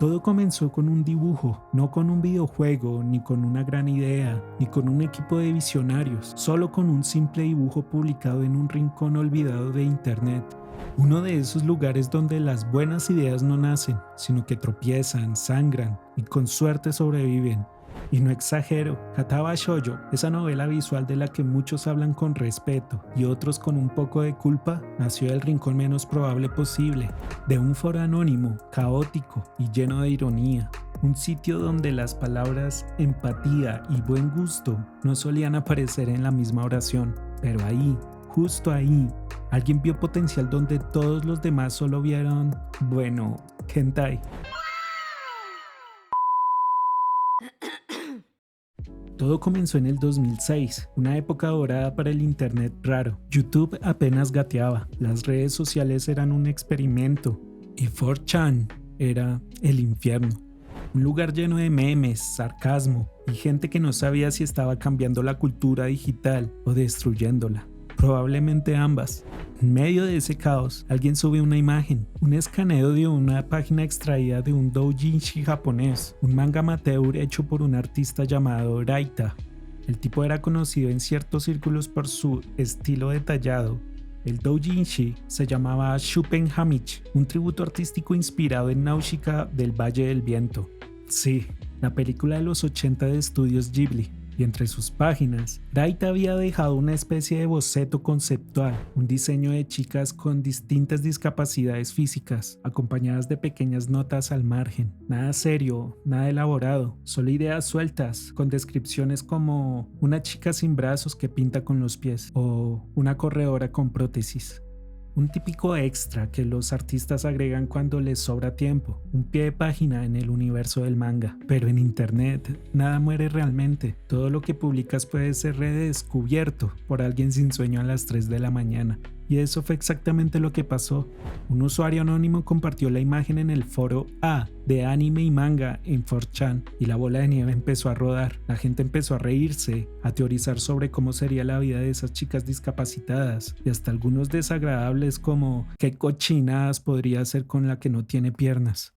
Todo comenzó con un dibujo, no con un videojuego, ni con una gran idea, ni con un equipo de visionarios, solo con un simple dibujo publicado en un rincón olvidado de internet. Uno de esos lugares donde las buenas ideas no nacen, sino que tropiezan, sangran y con suerte sobreviven. Y no exagero, Hataba Shoujo, esa novela visual de la que muchos hablan con respeto y otros con un poco de culpa, nació del rincón menos probable posible, de un foro anónimo, caótico y lleno de ironía. Un sitio donde las palabras empatía y buen gusto no solían aparecer en la misma oración, pero ahí, justo ahí, alguien vio potencial donde todos los demás solo vieron, bueno, hentai. Todo comenzó en el 2006, una época dorada para el internet raro. YouTube apenas gateaba, las redes sociales eran un experimento y 4chan era el infierno. Un lugar lleno de memes, sarcasmo y gente que no sabía si estaba cambiando la cultura digital o destruyéndola. Probablemente ambas. En medio de ese caos, alguien sube una imagen, un escaneo de una página extraída de un doujinshi japonés, un manga amateur hecho por un artista llamado Raita. El tipo era conocido en ciertos círculos por su estilo detallado. El doujinshi se llamaba Shupen Hamichi, un tributo artístico inspirado en Náusica del Valle del Viento. Sí, la película de los 80 de estudios Ghibli. Y entre sus páginas, Raita había dejado una especie de boceto conceptual, un diseño de chicas con distintas discapacidades físicas, acompañadas de pequeñas notas al margen. Nada serio, nada elaborado, solo ideas sueltas, con descripciones como una chica sin brazos que pinta con los pies o una corredora con prótesis. Un típico extra que los artistas agregan cuando les sobra tiempo, un pie de página en el universo del manga. Pero en internet nada muere realmente, todo lo que publicas puede ser redescubierto por alguien sin sueño a las 3 de la mañana. Y eso fue exactamente lo que pasó. Un usuario anónimo compartió la imagen en el foro A de anime y manga en 4chan y la bola de nieve empezó a rodar. La gente empezó a reírse, a teorizar sobre cómo sería la vida de esas chicas discapacitadas y hasta algunos desagradables como qué cochinadas podría hacer con la que no tiene piernas.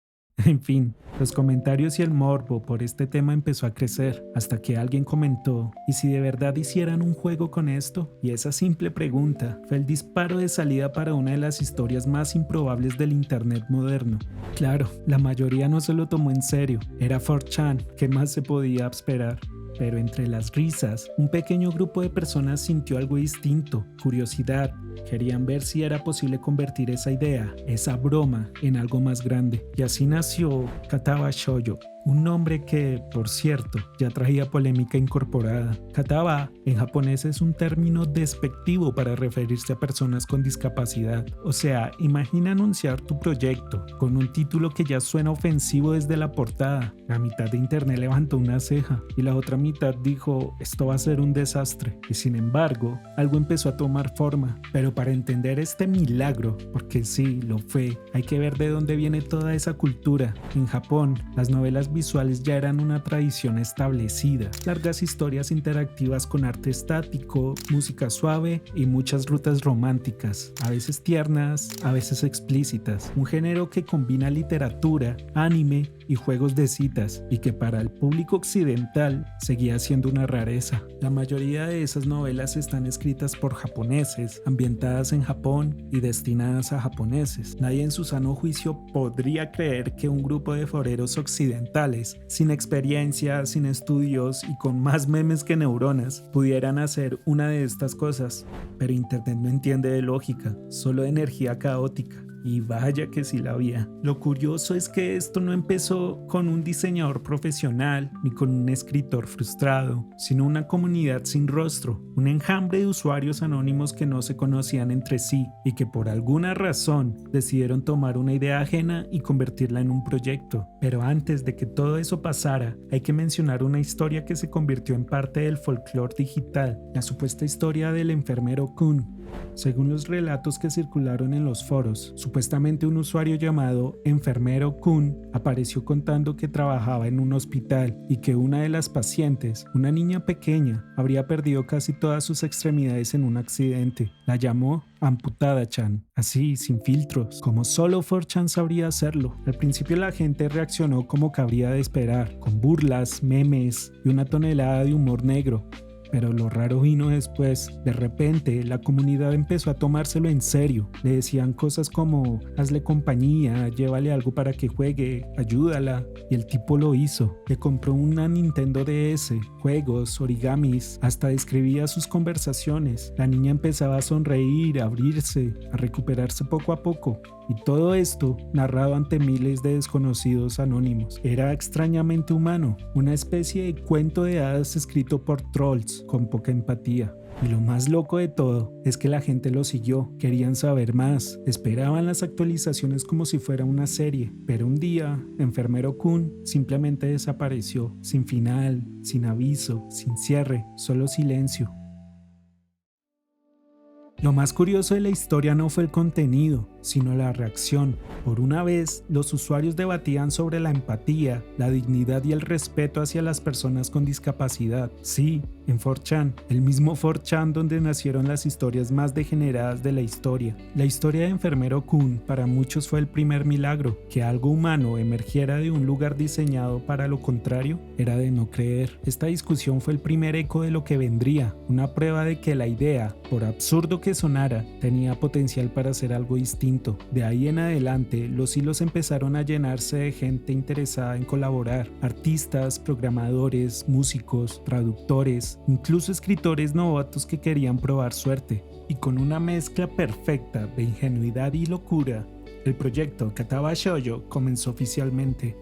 En fin, los comentarios y el morbo por este tema empezó a crecer hasta que alguien comentó, ¿y si de verdad hicieran un juego con esto? Y esa simple pregunta fue el disparo de salida para una de las historias más improbables del internet moderno. Claro, la mayoría no se lo tomó en serio, era 4chan, ¿qué más se podía esperar? Pero entre las risas, un pequeño grupo de personas sintió algo distinto, curiosidad. Querían ver si era posible convertir esa idea, esa broma, en algo más grande. Y así nació Hataba Shoujo, un nombre que, por cierto, ya traía polémica incorporada. Hataba en japonés es un término despectivo para referirse a personas con discapacidad. O sea, imagina anunciar tu proyecto con un título que ya suena ofensivo desde la portada. La mitad de internet levantó una ceja y la otra mitad dijo, esto va a ser un desastre. Y sin embargo, algo empezó a tomar forma. Pero para entender este milagro, porque sí, lo fue, hay que ver de dónde viene toda esa cultura. En Japón, las novelas visuales ya eran una tradición establecida. Largas historias interactivas con arte estático, música suave y muchas rutas románticas, a veces tiernas, a veces explícitas. Un género que combina literatura, anime y juegos de citas y que para el público occidental seguía siendo una rareza. La mayoría de esas novelas están escritas por japoneses, ambientadas en Japón y destinadas a japoneses. Nadie en su sano juicio podría creer que un grupo de foreros occidentales, sin experiencia, sin estudios y con más memes que neuronas, pudieran hacer una de estas cosas. Pero internet no entiende de lógica, solo de energía caótica. Y vaya que sí la había. Lo curioso es que esto no empezó con un diseñador profesional ni con un escritor frustrado, sino una comunidad sin rostro, un enjambre de usuarios anónimos que no se conocían entre sí y que por alguna razón decidieron tomar una idea ajena y convertirla en un proyecto. Pero antes de que todo eso pasara, hay que mencionar una historia que se convirtió en parte del folclore digital, la supuesta historia del enfermero Kun. Según los relatos que circularon en los foros, Supuestamente un usuario llamado Enfermero Kun apareció contando que trabajaba en un hospital y que una de las pacientes, una niña pequeña, habría perdido casi todas sus extremidades en un accidente. La llamó Amputada-chan, así, sin filtros, como solo 4chan sabría hacerlo. Al principio la gente reaccionó como cabría de esperar, con burlas, memes y una tonelada de humor negro. Pero lo raro vino después. De repente, la comunidad empezó a tomárselo en serio. Le decían cosas como, hazle compañía, llévale algo para que juegue, ayúdala. Y el tipo lo hizo. Le compró una Nintendo DS, juegos, origamis, hasta describía sus conversaciones. La niña empezaba a sonreír, a abrirse, a recuperarse poco a poco. Y todo esto narrado ante miles de desconocidos anónimos. Era extrañamente humano, una especie de cuento de hadas escrito por trolls con poca empatía. Y lo más loco de todo es que la gente lo siguió, querían saber más, esperaban las actualizaciones como si fuera una serie, pero un día, Enfermero Kun simplemente desapareció, sin final, sin aviso, sin cierre, solo silencio. Lo más curioso de la historia no fue el contenido, sino la reacción. Por una vez, los usuarios debatían sobre la empatía, la dignidad y el respeto hacia las personas con discapacidad. Sí, en 4chan, el mismo 4chan donde nacieron las historias más degeneradas de la historia. La historia de Enfermero Kun para muchos fue el primer milagro. Que algo humano emergiera de un lugar diseñado para lo contrario era de no creer. Esta discusión fue el primer eco de lo que vendría, una prueba de que la idea, por absurdo que sonara, tenía potencial para hacer algo distinto. De ahí en adelante, los hilos empezaron a llenarse de gente interesada en colaborar, artistas, programadores, músicos, traductores, incluso escritores novatos que querían probar suerte. Y con una mezcla perfecta de ingenuidad y locura, el proyecto Kataba Shoujo comenzó oficialmente.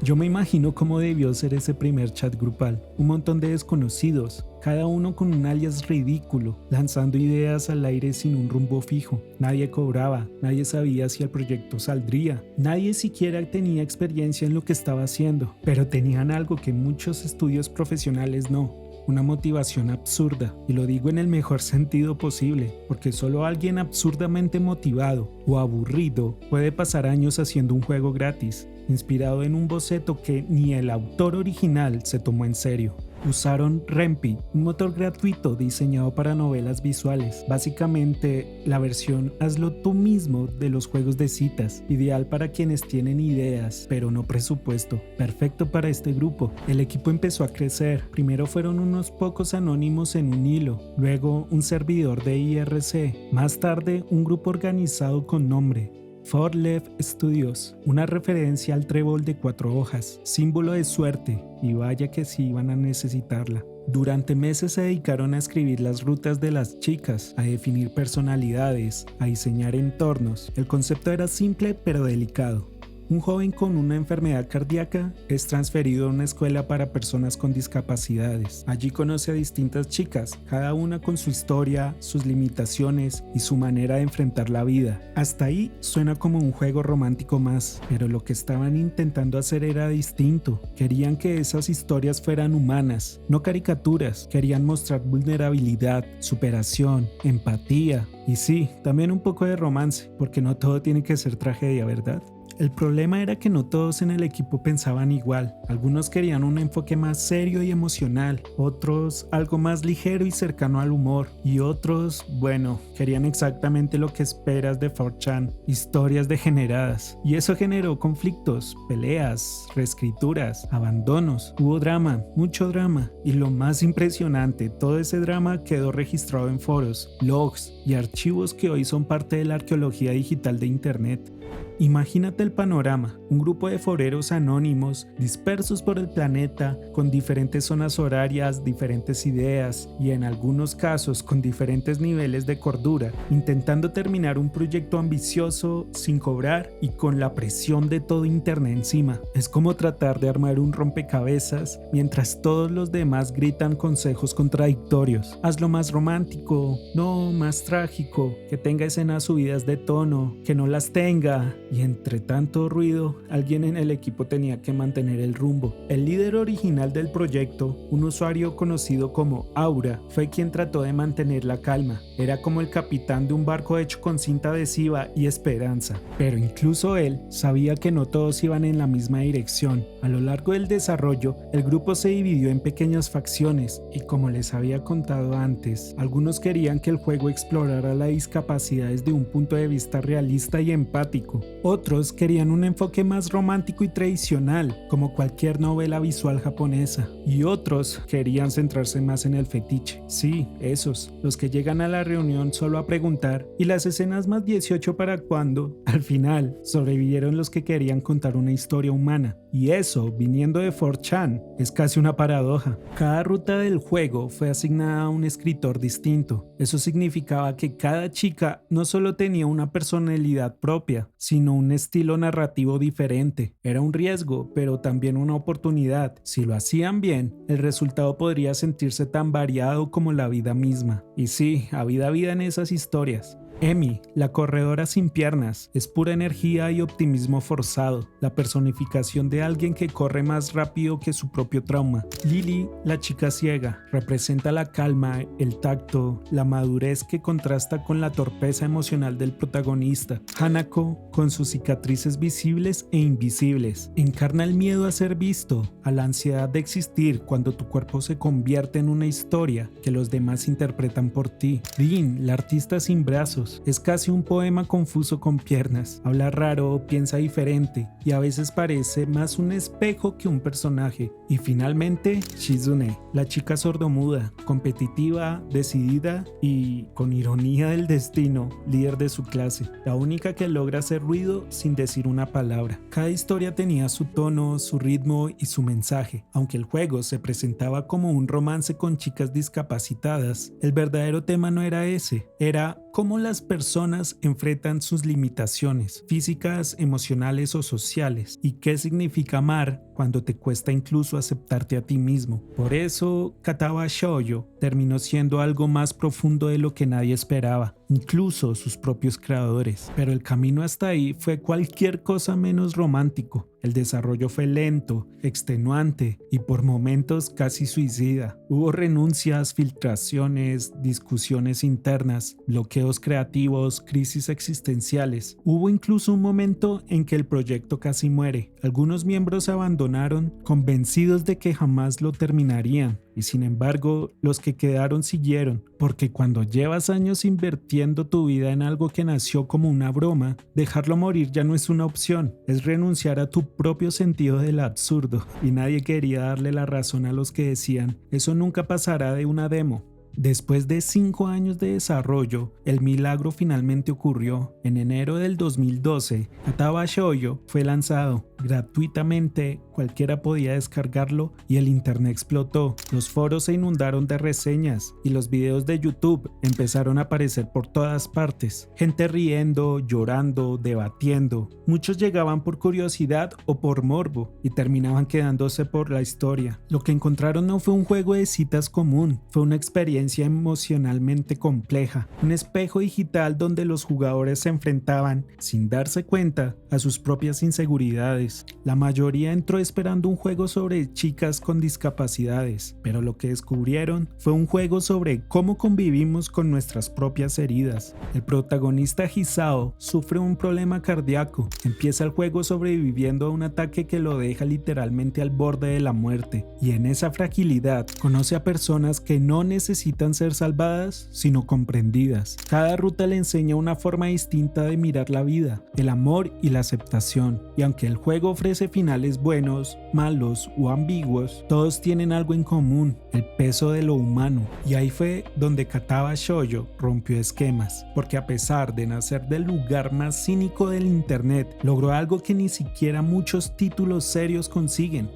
Yo me imagino cómo debió ser ese primer chat grupal, un montón de desconocidos, cada uno con un alias ridículo, lanzando ideas al aire sin un rumbo fijo. Nadie cobraba, nadie sabía si el proyecto saldría, nadie siquiera tenía experiencia en lo que estaba haciendo, pero tenían algo que muchos estudios profesionales no. Una motivación absurda, y lo digo en el mejor sentido posible, porque solo alguien absurdamente motivado o aburrido puede pasar años haciendo un juego gratis, inspirado en un boceto que ni el autor original se tomó en serio. Usaron Rempi, un motor gratuito diseñado para novelas visuales, básicamente la versión hazlo tú mismo de los juegos de citas, ideal para quienes tienen ideas pero no presupuesto, perfecto para este grupo. El equipo empezó a crecer, primero fueron unos pocos anónimos en un hilo, luego un servidor de IRC, más tarde un grupo organizado con nombre 4Left Studios, una referencia al trébol de 4 hojas, símbolo de suerte, y vaya que sí iban a necesitarla. Durante meses se dedicaron a escribir las rutas de las chicas, a definir personalidades, a diseñar entornos. El concepto era simple pero delicado. Un joven con una enfermedad cardíaca es transferido a una escuela para personas con discapacidades. Allí conoce a distintas chicas, cada una con su historia, sus limitaciones y su manera de enfrentar la vida. Hasta ahí suena como un juego romántico más, pero lo que estaban intentando hacer era distinto. Querían que esas historias fueran humanas, no caricaturas. Querían mostrar vulnerabilidad, superación, empatía y sí, también un poco de romance, porque no todo tiene que ser tragedia, ¿verdad? El problema era que no todos en el equipo pensaban igual. Algunos querían un enfoque más serio y emocional, otros algo más ligero y cercano al humor, y otros, bueno, querían exactamente lo que esperas de 4chan, historias degeneradas. Y eso generó conflictos, peleas, reescrituras, abandonos. Hubo drama, mucho drama, y lo más impresionante, todo ese drama quedó registrado en foros, logs y archivos que hoy son parte de la arqueología digital de Internet. Imagínate el panorama, un grupo de foreros anónimos dispersos por el planeta con diferentes zonas horarias, diferentes ideas y en algunos casos con diferentes niveles de cordura, intentando terminar un proyecto ambicioso sin cobrar y con la presión de todo Internet encima. Es como tratar de armar un rompecabezas mientras todos los demás gritan consejos contradictorios. Hazlo más romántico, no, más trágico, que tenga escenas subidas de tono, que no las tenga. Y entre tanto ruido, alguien en el equipo tenía que mantener el rumbo. El líder original del proyecto, un usuario conocido como Aura, fue quien trató de mantener la calma. era como el capitán de un barco hecho con cinta adhesiva y esperanza. Pero incluso él sabía que no todos iban en la misma dirección. A lo largo del desarrollo, el grupo se dividió en pequeñas facciones y, como les había contado antes, algunos querían que el juego explorara la discapacidad desde un punto de vista realista y empático. Otros querían un enfoque más romántico y tradicional, como cualquier novela visual japonesa. Y otros querían centrarse más en el fetiche. Sí, esos, los que llegan a la reunión solo a preguntar, ¿y las escenas más 18 para cuándo? Al final, sobrevivieron los que querían contar una historia humana. Y eso, viniendo de 4chan, es casi una paradoja. Cada ruta del juego fue asignada a un escritor distinto. Eso significaba que cada chica no solo tenía una personalidad propia, sino un estilo narrativo diferente. Era un riesgo, pero también una oportunidad. Si lo hacían bien, el resultado podría sentirse tan variado como la vida misma. Y sí, había vida en esas historias. Emi, la corredora sin piernas, es pura energía y optimismo forzado, la personificación de alguien que corre más rápido que su propio trauma. Lily, la chica ciega, representa la calma, el tacto, la madurez que contrasta con la torpeza emocional del protagonista. Hanako, con sus cicatrices visibles e invisibles, encarna el miedo a ser visto, a la ansiedad de existir cuando tu cuerpo se convierte en una historia que los demás interpretan por ti. Rin, la artista sin brazos, es casi un poema confuso con piernas. Habla raro, piensa diferente y a veces parece más un espejo que un personaje. Y finalmente, Shizune, la chica sordomuda, competitiva, decidida y, con ironía del destino, líder de su clase. La única que logra hacer ruido sin decir una palabra. Cada historia tenía su tono, su ritmo y su mensaje. Aunque el juego se presentaba como un romance con chicas discapacitadas, el verdadero tema no era ese. Era cómo las personas enfrentan sus limitaciones físicas, emocionales o sociales, y qué significa amar cuando te cuesta incluso aceptarte a ti mismo. Por eso, Kataba Shoujo terminó siendo algo más profundo de lo que nadie esperaba, incluso sus propios creadores. Pero el camino hasta ahí fue cualquier cosa menos romántico. El desarrollo fue lento, extenuante y por momentos casi suicida. Hubo renuncias, filtraciones, discusiones internas, bloqueos creativos, crisis existenciales. Hubo incluso un momento en que el proyecto casi muere. Algunos miembros abandonaron, convencidos de que jamás lo terminarían. Y sin embargo, los que quedaron siguieron, porque cuando llevas años invirtiendo tu vida en algo que nació como una broma, dejarlo morir ya no es una opción, es renunciar a tu propio sentido del absurdo. Y nadie quería darle la razón a los que decían, eso nunca pasará de una demo. Después de 5 años de desarrollo, el milagro finalmente ocurrió. En enero del 2012, Kataba Shoujo fue lanzado gratuitamente, cualquiera podía descargarlo y el internet explotó. Los foros se inundaron de reseñas y los videos de YouTube empezaron a aparecer por todas partes. Gente riendo, llorando, debatiendo. Muchos llegaban por curiosidad o por morbo y terminaban quedándose por la historia. Lo que encontraron no fue un juego de citas común, fue una experiencia emocionalmente compleja, un espejo digital donde los jugadores se enfrentaban, sin darse cuenta, a sus propias inseguridades. La mayoría entró esperando un juego sobre chicas con discapacidades, pero lo que descubrieron fue un juego sobre cómo convivimos con nuestras propias heridas. El protagonista Hisao sufre un problema cardíaco, empieza el juego sobreviviendo a un ataque que lo deja literalmente al borde de la muerte, y en esa fragilidad conoce a personas que no necesitan ser salvadas, sino comprendidas. Cada ruta le enseña una forma distinta de mirar la vida, el amor y la aceptación, y aunque el juego ofrece finales buenos, malos o ambiguos, todos tienen algo en común, el peso de lo humano. Y ahí fue donde Kataba Shoujo rompió esquemas, porque a pesar de nacer del lugar más cínico del internet, logró algo que ni siquiera muchos títulos serios consiguen.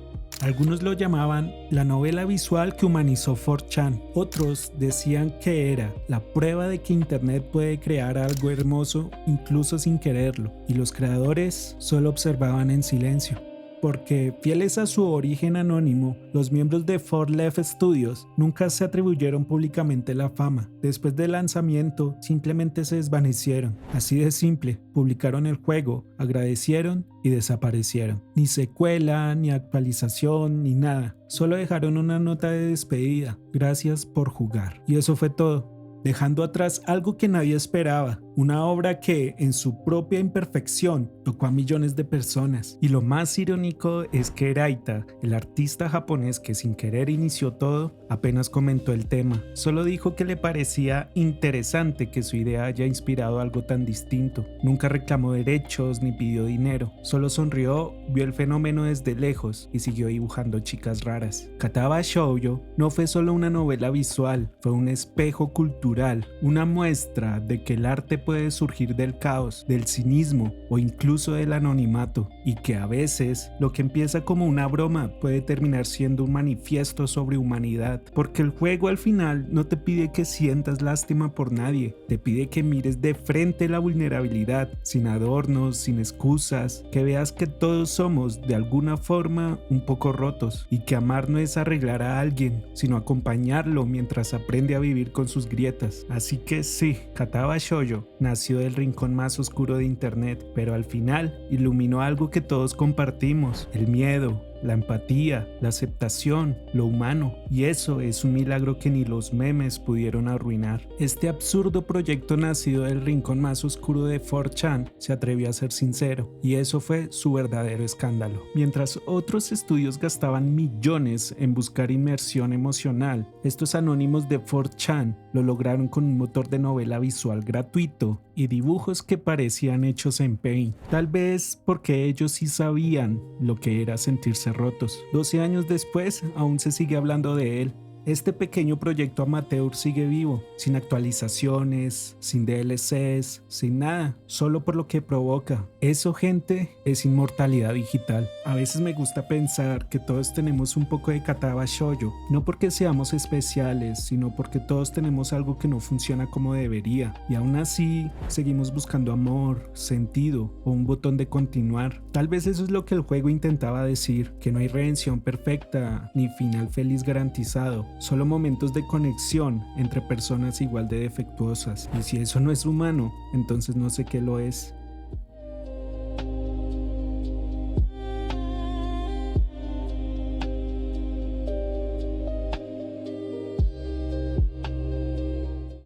Algunos lo llamaban la novela visual que humanizó 4chan. Otros decían que era la prueba de que Internet puede crear algo hermoso incluso sin quererlo. Y los creadores solo observaban en silencio. Porque, fieles a su origen anónimo, los miembros de 4Left Studios nunca se atribuyeron públicamente la fama. Después del lanzamiento, simplemente se desvanecieron. Así de simple, publicaron el juego, agradecieron y desaparecieron. Ni secuela, ni actualización, ni nada. Solo dejaron una nota de despedida. Gracias por jugar. Y eso fue todo. dejando atrás algo que nadie esperaba, una obra que, en su propia imperfección, tocó a millones de personas. Y lo más irónico es que Eraita, el artista japonés que sin querer inició todo, apenas comentó el tema. Solo dijo que le parecía interesante que su idea haya inspirado algo tan distinto. Nunca reclamó derechos ni pidió dinero. Solo sonrió, vio el fenómeno desde lejos y siguió dibujando chicas raras. Kataba Shoujo no fue solo una novela visual, fue un espejo cultural, una muestra de que el arte puede surgir del caos, del cinismo o incluso del anonimato, y que a veces lo que empieza como una broma puede terminar siendo un manifiesto sobre humanidad, porque el juego al final no te pide que sientas lástima por nadie, te pide que mires de frente la vulnerabilidad, sin adornos, sin excusas, que veas que todos somos de alguna forma un poco rotos, y que amar no es arreglar a alguien, sino acompañarlo mientras aprende a vivir con sus grietas. Así que sí, Kataba Shoujo nació del rincón más oscuro de internet, pero al final iluminó algo que todos compartimos: el miedo, la empatía, la aceptación, lo humano, y eso es un milagro que ni los memes pudieron arruinar. Este absurdo proyecto nacido del rincón más oscuro de 4chan se atrevió a ser sincero, y eso fue su verdadero escándalo. Mientras otros estudios gastaban millones en buscar inmersión emocional, estos anónimos de 4chan lo lograron con un motor de novela visual gratuito y dibujos que parecían hechos en Paint, tal vez porque ellos sí sabían lo que era sentirse rotos. 12 años después, aún se sigue hablando de él. Este pequeño proyecto amateur sigue vivo, sin actualizaciones, sin DLCs, sin nada, solo por lo que provoca. Eso, gente, es inmortalidad digital. A veces me gusta pensar que todos tenemos un poco de Kataba Shoujo, no porque seamos especiales, sino porque todos tenemos algo que no funciona como debería, y aún así seguimos buscando amor, sentido o un botón de continuar. Tal vez eso es lo que el juego intentaba decir, que no hay redención perfecta ni final feliz garantizado, solo momentos de conexión entre personas igual de defectuosas. Y si eso no es humano, entonces no sé qué lo es.